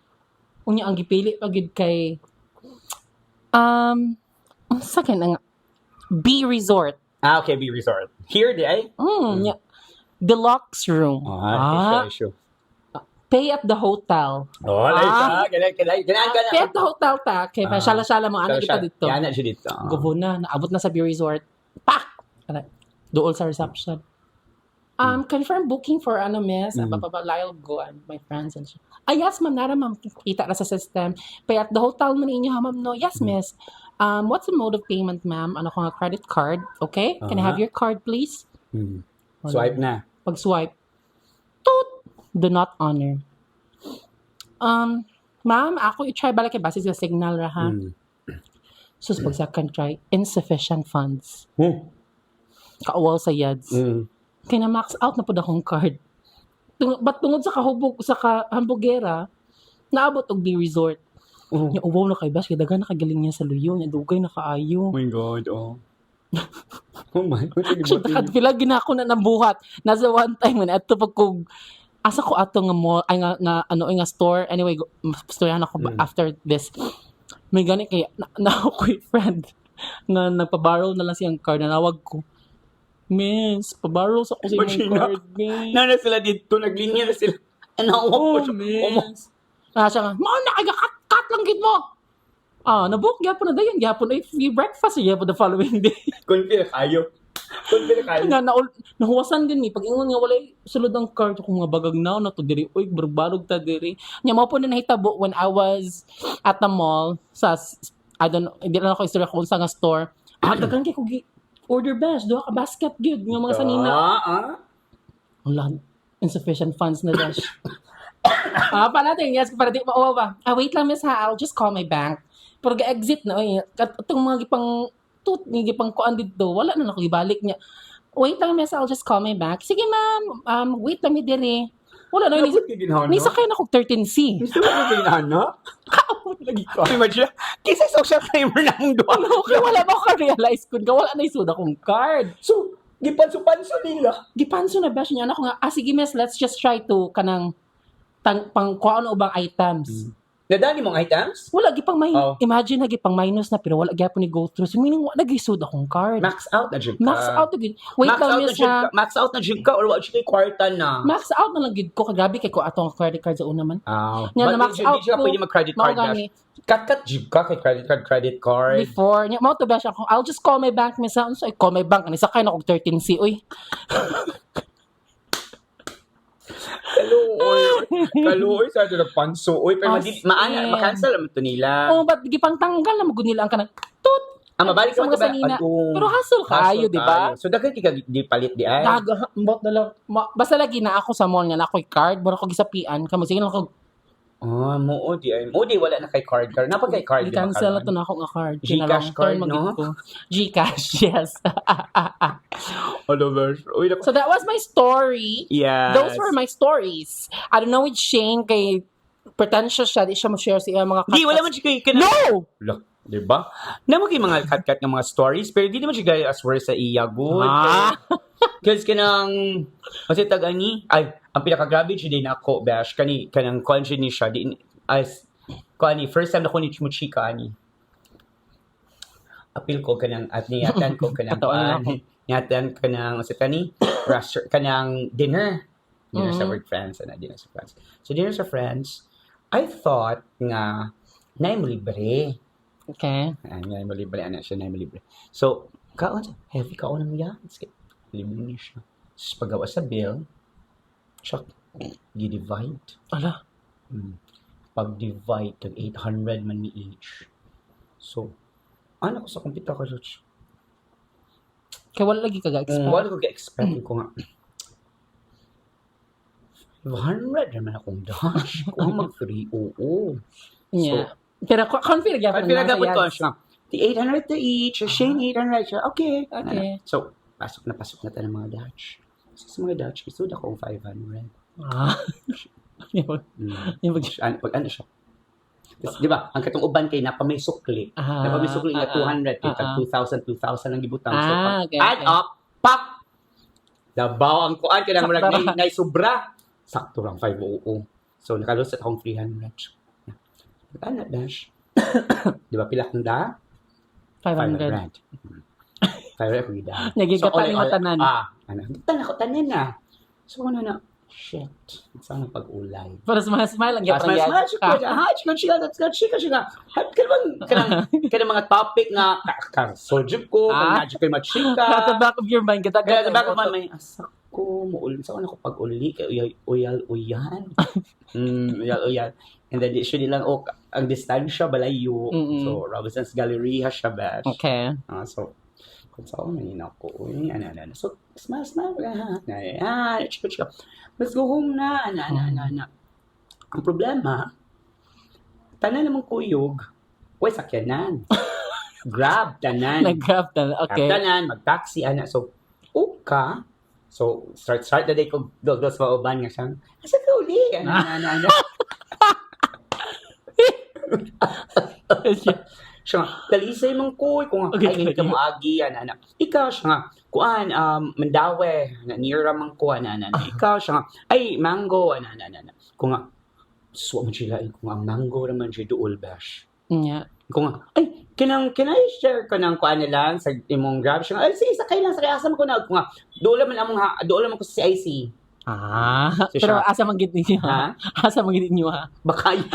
Unya ang gipili pagid kay sa nga B Resort. Ah, okay, B Resort. Here, di ay? Nya. Deluxe room. Issue. Pay at the hotel. Oh, like, ganun. Pay at the hotel ta. Kay sala-sala mo ana dito dito. Yan na siya dito. Gabo na, naabot na sa B Resort. Pak! Dool sa reception. Confirm booking for ano, miss. Lyle go and my friends and shit. Yes, ma'am. Nara, ma'am. Kita na sa system. Pay at the hotel man inyo, ha, ma'am, no? Yes, miss. What's the mode of payment, ma'am? Ano ko nga, credit card? Okay? Can I have your card, please? Swipe na. Pag swipe, toot! Do not honor. Ma'am, ako i-try balik kay basis sa signal ra, ha? Sus, pag second try, insufficient funds. Kaawal sa yads. Kaya na max out na po akong card. Ba't tungod sa hambugera, naabot og B Resort. Yung uwaw na kay Bash, kaya daga nakagaling niya sa luyo, niya dugay na kaayo. Oh my God, oh. Oh my God. Actually, nakadpila ginako na nabuhat. Nasa one time, man, ato pag kung, asa ko ato nga mall, ay nga store, anyway, storyan ako after this. May gani kaya, na ako friend, na nagpabarrel na lang siyang card, nanawag ko. Miss, pabarrel sa ko sa imong card, miss. Na sila dito, naglinya na sila. Ano, miss. Siya nga, mao na kaya cut lang gid mo. Nabook gyapon na dayon, gyapon ay free breakfast gyapon the following day. Confirm kayo. Nga nahuwasan din ni pag ingon nga walay sulod ang card ko nga bagagnaw na to diri. Oy, barbarog ta diri. Nya mao po na nahitabo when I was at the mall sa hindi lang ako istorya kung sa nga store. Dagan kay ko order best, duha ka basket gyud nga mga sanina. Wala, insufficient funds na dash. Pa natin, yes, para di maawa ba? Wait lang, miss, ha? I'll just call my bank. Pero ga-exit na, itong mga gipang kuan dito, wala na ako ibalik niya. Wait lang, miss, I'll just call my bank. Sige, ma'am, wait lang, mi dire. Wala na, nisakay na ako 13C. Gusto mo na pinahana? Kaawon lagi ko. Imagine, kisa social timer na mong doon. Okay, wala ba ako realize ko, wala na isud akong card. So, gipanso-panso nila. Gipanso na ba siya? Ako nga, sige, miss, let's just try to kanang pang kung ano ubang items. Nadali mong items? Wala gipang minus. Imagine na gipang minus na pero wala gyapon ni go through. So meaning wala gisud akong card. Max out na jud ka. Max out na gid. Wait lang miss ha. Max out na jud ka or wala jud kay kwarta na. Max out na lang gid ko kagabi kay ko atong credit card sa una man. Nya na max out ko. Pwede mag-credit card dash. Kat jud ka kay credit card. Before, nya mo to ba siya ko. I'll just call my bank miss. Unsa I call my bank ani sakay na og 13C uy. Kaluoy sa ito nagpanso. Uy, pero makancel naman ito nila. Ba't gipang tanggal na mag nila ang kanang tut. Mabalik sa mga sanina. Pero hassle kayo, di ba? So, daghan ka di palit di ay? Bot na lang. Basta lagi na ako sa mall nga na ako'y card. Mura ko gisapian. Kamo, sige lang ako. Mo di ay. Mo di wala na kay card. Napag kay card. I-cancel na ito na ako nga card. Gcash card, no? Gcash, yes. So, that was my story. Yes. Those were my stories. I don't know with Shane, kay pretentious siya. Di siya ma-share sa mga cut-cuts. Di, wala man siya kay... No! Look, di ba? Na mo kay mga cut-cut ng mga stories, pero di naman siya gaya as worse sa iya, good. Kasi kanang... Kasi tag-ani... Ay, ang pinakagrabe siya din ako, Bash, kanang conscious ni siya, first time na ko ni Chimuchika, apil ko kanang, at niyatan ko kanang, niyatan kanang, kanang dinner sa work friends, dinner sa friends. So, dinner sa friends, I thought nga, na mo libre. Okay. Na mo libre, siya na mo libre. So, heavy kaon ng yan. Libre niya siya. So, paggawa sa bill, check, gi-divide. Ala. Pag-divide, tag 800 man ni each. So, ano ko sa computer ko, George? Kaya wala lagi ka-expect. Wala ko ka-expect ko nga. 500 naman akong dash. Kung mag-free, oo. Yeah. Pero confident ko siya. The 800 to each, Shane 800 siya. Okay. So, pasok na tayo ng mga dash. Sa mga Dutch, isod ako 500. Pag ano siya? Tapos, di ba, ang katong uban kay napamay sukli. Napamay sukli nga 200. Kaya 2,000 ang gibutang. So, okay, add up, pop! Labaw ang kuan kanang murag Sakto ra. nay sobra. Sakto lang 500. So nakalusot akong 300. Ano dash? Di ba pila kong da? 500. 500 ko gida. Nagigata all ni in all, matanan. Tanan ako tanan na. So ano na? Shit. Sana pag-ulay. Para smile lang Mas gyapon yan. chika. Kanang mga topic nga sojuk ko, magic kay At the machika. back of your mind, kita Kaya sa bago man may asak ko, maulin sa ako pag-uli kay uyal-uyan. Uyal-uyan. And then usually lang ang distansya balayo. Mm-mm. So Robinson's Galleria siya bash. Okay. So kung saan may ako, ano. So, smile, chika. Let's go home na. Ang problema, tanan namang kuyog, sakyanan. Grab, tanan. Nag-grab na. Okay. Tanan, mag-taxi, ana. So, uka. So, start the day ko, dos mauban nga siyang, asa ka uli? Ano. Siya nga, talisay mong kuy, kung Okay, ay ka maagi, ana. Ikaw siya nga, kuan, mandawe, nira mang kuan, ana. Ikaw siya nga, ay, mango, ana. Kung nga, suwa mo sila, kung nga, mango naman siya, duol bash. Yeah. Kung nga, ay, can I share ka ng kuan na lang sa imong grab? Siya nga, ay, sige, sakay lang, asam ko na. Kung nga, doon naman ko sa CIC. So, Pero siya- asa magit ninyo ha? Asa magit ninyo ha? Baka yun.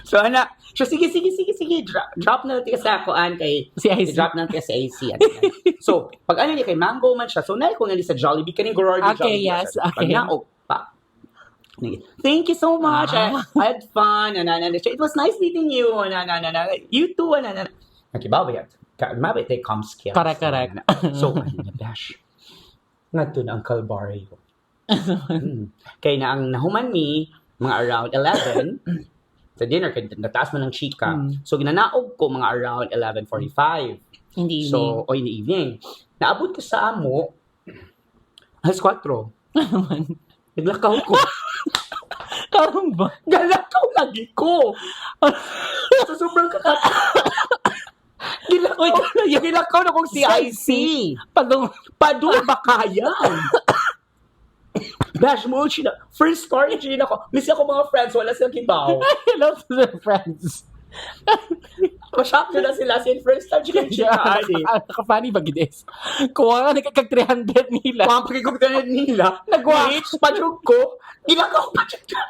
So, ana, so, sige, drop na natin sa kuan kay, Si IC. drop na natin sa AC. So, pag ano niya kay Mango man siya, so, nai ko nga ni sa Jollibee, kaning Gorordi Okay, Jollibee. yes, Pag okay. naog pa. Thank you so much. I had fun. It was nice meeting you. You too. Nakibawi yan. Mabit they come skills. Correct. So, ayun na bash. Ngadto na ang Calvario. Kaya na ang nahuman mi, mga around 11, sa dinner, kaya nataas mo ng chika. So, ginanaog ko mga around 11:45. Hindi. So, o in the evening. Naabot ko sa amo, alas 4. Naglakaw ko. Karong ba? Galakaw lagi ko. So, sobrang kakat... Gilakaw na kong CIC. Padung bakayan. Bash mo sila. First story sila ko. Miss ako mga friends, wala silang kibaw. Hello to the friends. Mashock na sila. Sin first time sila chika. Nakapani ba gides? Kuha nga nagkakag 300 nila. Kung ang pagkikugtanan nila, nag-watch, padrog ko, gilakaw pa siya.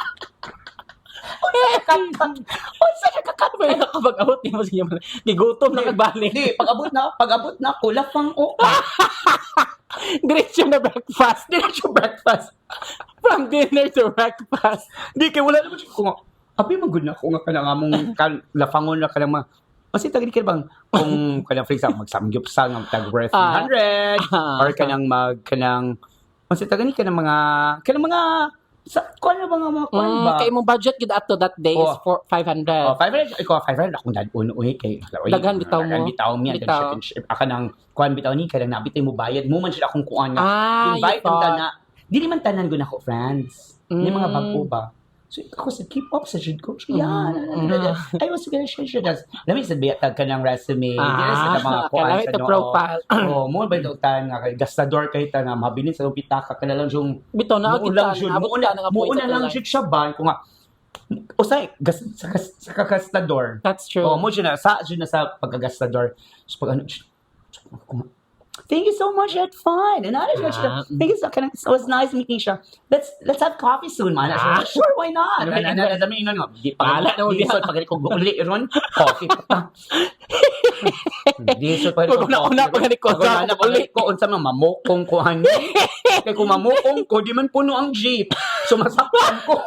Unsa siya kakatay? May nakapag-abot niya mo siya. Gigutom na nagbalik. Hindi, pag-abot na, kulafang o. Diretso na breakfast. From dinner to breakfast. Hindi, kaya wala naman siya. Kung abi magud na kung ka na nga mong lafangon na ka ng mga kasi tagad ka bang kung kanang for example magsamgyupsal ng tag worth 100 or kanang kasi tagad ka ng mga sa kuan na ba nga mga kuan ba Kay mong budget gid up to that day is for 500. 500 akong dadun kay Daghan bitaw mo. bitaw miya Bitaw. aka nang kuan bitaw ni kada nabitay mo bayad mo man sila akong kuan nga you invite ang thought. tana dili man tanan gud ako friends ni mga bago ba. So, ako sa keep up sa jud ko. I was very sure. Let me sabi, tag ka ng resume. Sa mga kuan Kalawit sa na profile. mo ba ito tan nga kay gastador kay ta nga mabilin sa upita ka kana lang yung Bito na muulang kita. jud. Muuna lang jud siya ban ko nga. Usay sa kagastador. That's true. Mo jud na sa pagkagastador. So pag ano thank you so much. I had fun. And I just thank you so much. It was nice meeting siya. Let's have coffee soon, man. Sure, why not? Dami ino nga. Di Bahala na uli. Di pag ko uli ron. Coffee pa. Di so pag Una pa gani ko sa uli ko unsa man mamukong ko ani. Kay kung mamukong ko di man puno ang jeep. So masaktan ko.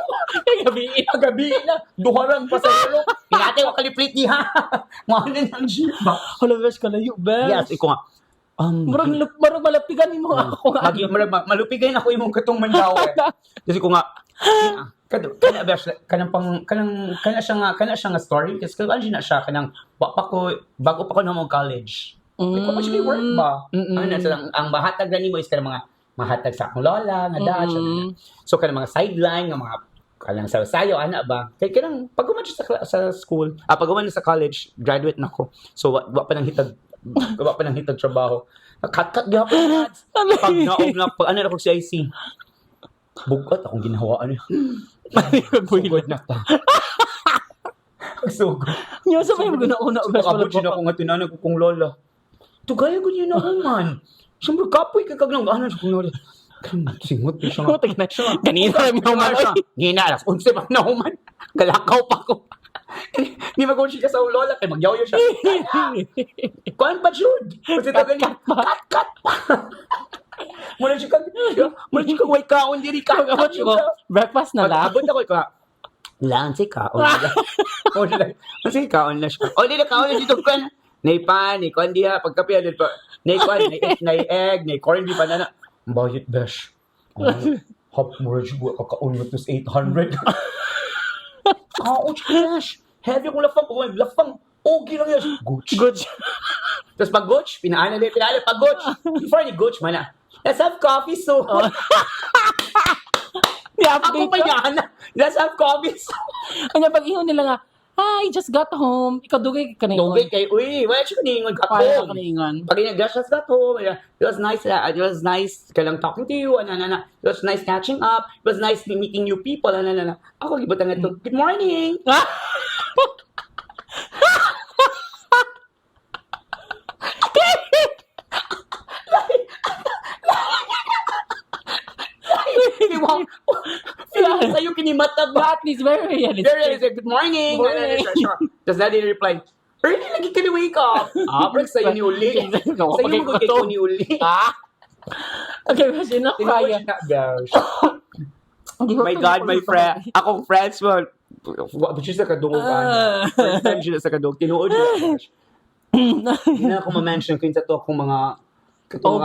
Gabi na. Duharang pasahero. Pinatay wa kaliplit diha. Mo ang jeep ba? Hello, best kalayo, best. Yes, iko nga. Marang malapigan mo ako nga. Malupigay na ko imong katong mandaw. Kasi ko nga kana siya nga story kasi kung na siya kanang bago pa ko na mo college. Ko actually work ba? Ang mahatag gani mo is kanang mga mahatag sa akong lola nga dad. So kanang mga sideline nga mga kanang sayo ana ba? Kay kanang pag guman sa school, pag guman sa college, graduate na ko. So wa pa nang hitag trabaho. Kat-kat gihapon ads. Pag naog na, pag ano na ko si IC. Bukat akong ginawaan niya. Sugod na ta. Sugod. Yung sa may maguna-una. Abot siya na akong atinan ko kong lola. Tugaya ko niya na human. Siyempre, kapoy ka kag nang ano siya kong lola. Singot ko siya nga. Kanina lang yung siya. Gina, alas 11 pa na human. Galakaw pa ko. Hindi mag-uwi siya sa lola kaya magyaw-yaw siya. Kuan pa, Jude? Kasi tagal niya, kat pa. Mula siya kag way kaon, diri ka. Breakfast na lang. Abot ako ka. Lang si kaon. Kasi kaon na siya. O, di na kaon na dito ka na. Nay pan, nay kuan diha, pagkape dito. Nay kuan, nay egg, nay corn beef, banana. Bayit besh. Hop mo rin siya, kakaon mo tos 800. Ouch, gosh. Heavy akong lafang. Okay lang yan. Gooch. Tapos pag gooch, pinaanan. Pag gooch. Before ni gooch, mana. Let's have coffee soon. Ako pa yan. Let's have coffee soon. Kanya pag ihon nila nga, I just got home. Ikaw dugay ka na ingon. Dugay kay, wala siya kaningon got Paano home. ka na ingon? Pag just got home. It was nice. It was nice kalang talking to you. It was nice catching up. It was nice meeting new people. Ako, gibutang ito. Good morning. Feeling sa'yo kinimatag ba? At least very realistic. Very realistic. Good morning. Tapos na din reply, early lagi ka na wake up. Break sa'yo ni Uli. Sa'yo mo kay ko ni Uli. Okay, kasi na kaya. My God, my friend. Akong friends mo. But siya sa kadungog. First time siya sa kadungog. Tinuod siya. Hindi na ako ma-mention ko yun sa to akong mga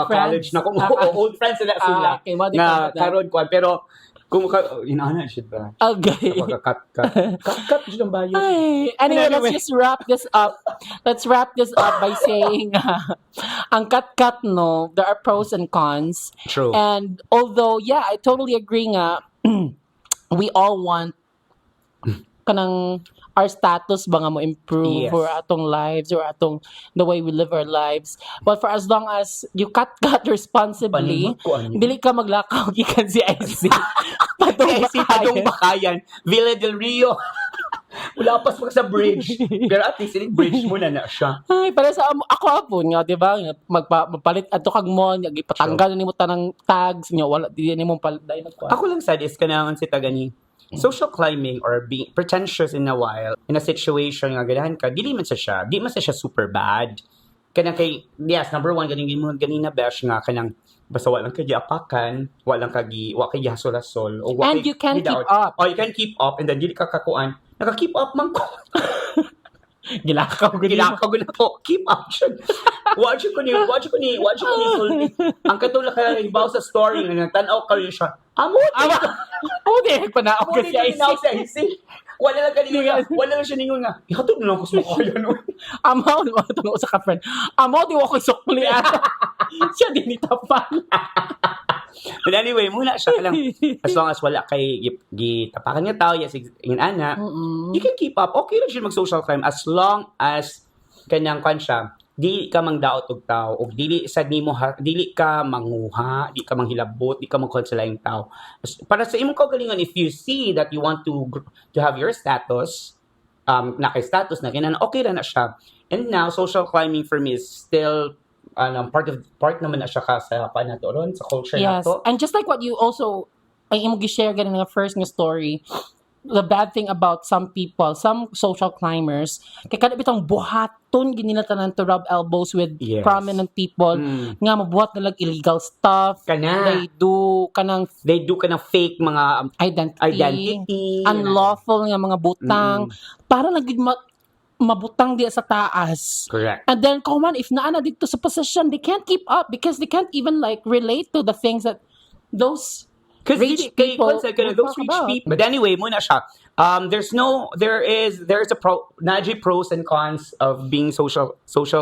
college na kung old friends na sila. Okay, Na karon ko. Pero kung inaana siya ba? Okay. Cut siya ng bayo. Anyway, let's just wrap this up. Let's wrap this up by saying, ang cut, no, there are pros and cons. True. And although, yeah, I totally agree nga, we all want kanang our status ba nga mo improve Yes. or atong lives or atong the way we live our lives. But for as long as you cut responsibly, Panimot ko, ano? dili ka maglakaw gikan si IC. Padong Bakayan, Villa del Rio. Wala pa sa bridge. Pero at least, bridge mo na siya. Ay, para sa ako apon nga, di ba? Mapalit ato kag mo, ipatanggal nimo tanang tags, nya wala di nimo palday nagkuan. Ako lang sad is kanang si tagani. Social climbing or being pretentious in a while, in a situation nga ganahan ka, di man sa siya. Di man sa siya super bad. Kanang kay, yes, number one, ganina besh nga, kanang basta walang apakan, walang wa kay hasol-hasol. And you can keep up. Oh, you can keep up, and then dili ka kakuan. Naka-keep up man ko. Gilakaw Gilakaw ko na po. Keep up siya. Watch ko ni sulti. Ang katulad ka ibaw sa story nga tanaw ka rin siya. Amo di panaog ka si IC. Wala lang siya ningon nga. Ihatod na lang ko sa kaya no. Amaw, tungo sa ka-friend. Amaw, di ko sukli. Siya dinitapan. But anyway, muna siya lang. As long as wala kay gitapakan nga tao, yes, yung ana, you can keep up. Okay lang siya mag-social crime as long as kanyang kwan siya, dili ka mangdaot og tao, o dili dili ka manguha, di ka manghilabot, di ka magkonsela yung tao. Para sa imong kaugalingon, if you see that you want to have your status, naka-status na ganyan, okay na siya. And now, social climbing for me is still part naman na siya sa nato ron sa culture nato. And just like what you also ay imo gi-share ganin nga first nga story, the bad thing about some people, some social climbers, kay kada bitong buhaton ginila tanan to rub elbows with Yes. prominent people nga mabuhat na illegal stuff. Kana. They do They do fake mga identity, unlawful nga mga butang para lang gid mabutang di sa taas. Correct. And then, common, if naana dito sa position, they can't keep up because they can't even relate to the things that those rich people those rich people. But anyway, muna siya. There is pros and cons of being social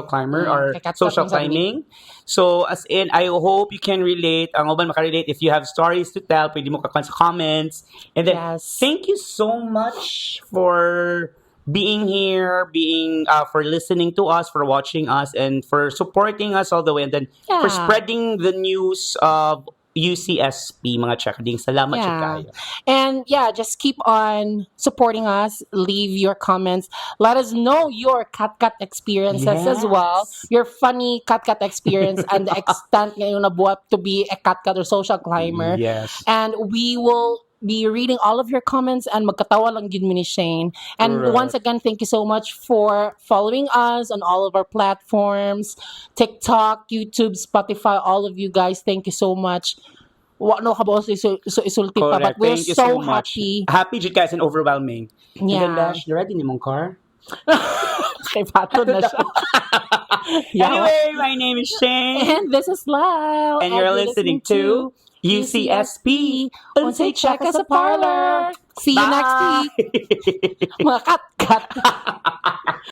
climber or social climbing. So as in, I hope you can relate. Ang uban makarelate if you have stories to tell, pwede mo ka sa comments. And then Yes. thank you so much for being here, being for listening to us, for watching us, and for supporting us all the way, and then for Yeah. spreading the news of UCSP, mga chakading. Salamat Yeah. kayo. And yeah, just keep on supporting us. Leave your comments. Let us know your cat experiences as well. Yes. Your funny cat experience and the extent ngayon nabuhat to be a cat or social climber. Yes. And we will be reading all of your comments and magkatawa lang yun ni Shane. And Correct. once again, thank you so much for following us on all of our platforms, TikTok, YouTube, Spotify, all of you guys. Thank you so much. No ka ba isulti pa, but Correct. we're Thank you so much. happy. Happy jud guys and overwhelming. And then, Yeah. Dash, ready ni mong car? Kay Pato na siya. Yeah. Anyway, my name is Shane. And this is Lyle. And you're listening to UCSP. Unsay check us a parlor. See you next week. Mga kat-kat.